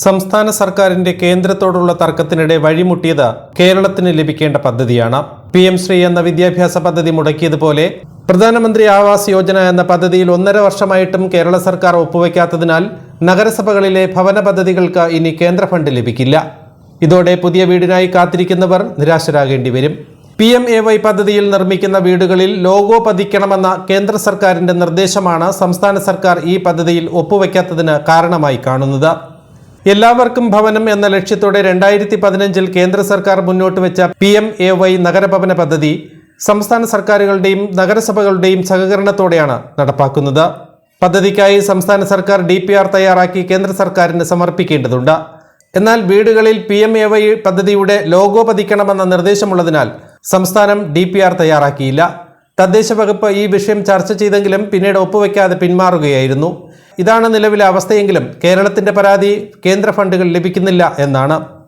സംസ്ഥാന സർക്കാരിന്റെ കേന്ദ്രത്തോടുള്ള തർക്കത്തിനിടെ വഴിമുട്ടിയത് കേരളത്തിന് ലഭിക്കേണ്ട പദ്ധതിയാണ്. PM ശ്രീ എന്ന വിദ്യാഭ്യാസ പദ്ധതി മുടക്കിയതുപോലെ പ്രധാനമന്ത്രി ആവാസ് യോജന എന്ന പദ്ധതിയിൽ 1.5 വർഷമായിട്ടും കേരള സർക്കാർ ഒപ്പുവെക്കാത്തതിനാൽ നഗരസഭകളിലെ ഭവന പദ്ധതികൾക്ക് ഇനി കേന്ദ്ര ഫണ്ട് ലഭിക്കില്ല. ഇതോടെ പുതിയ വീടിനായി കാത്തിരിക്കുന്നവർ നിരാശരാകേണ്ടി വരും. PMAY പദ്ധതിയിൽ നിർമ്മിക്കുന്ന വീടുകളിൽ ലോഗോ പതിക്കണമെന്ന കേന്ദ്ര സർക്കാരിന്റെ നിർദ്ദേശമാണ് സംസ്ഥാന സർക്കാർ ഈ പദ്ധതിയിൽ ഒപ്പുവെക്കാത്തതിന് കാരണമായി കാണുന്നത്. എല്ലാവർക്കും ഭവനം എന്ന ലക്ഷ്യത്തോടെ 2015 കേന്ദ്ര സർക്കാർ മുന്നോട്ട് വെച്ച PMAY നഗരഭവന പദ്ധതി സംസ്ഥാന സർക്കാരുകളുടെയും നഗരസഭകളുടെയും സഹകരണത്തോടെയാണ് നടപ്പാക്കുന്നത്. പദ്ധതിക്കായി സംസ്ഥാന സർക്കാർ DPR തയ്യാറാക്കി കേന്ദ്ര സർക്കാരിന് സമർപ്പിക്കേണ്ടതുണ്ട്. എന്നാൽ വീടുകളിൽ PMAY പദ്ധതിയുടെ ലോഗോ പതിക്കണമെന്ന നിർദ്ദേശമുള്ളതിനാൽ സംസ്ഥാനം DPR തയ്യാറാക്കിയില്ല. തദ്ദേശ വകുപ്പ് ഈ വിഷയം ചർച്ച ചെയ്തെങ്കിലും പിന്നീട് ഒപ്പുവെക്കാതെ പിന്മാറുകയായിരുന്നു. ഇതാണ് നിലവിലെ അവസ്ഥയെങ്കിലും കേരളത്തിന്റെ പരാതി കേന്ദ്ര ഫണ്ടുകൾ ലഭിക്കുന്നില്ല എന്നാണ്.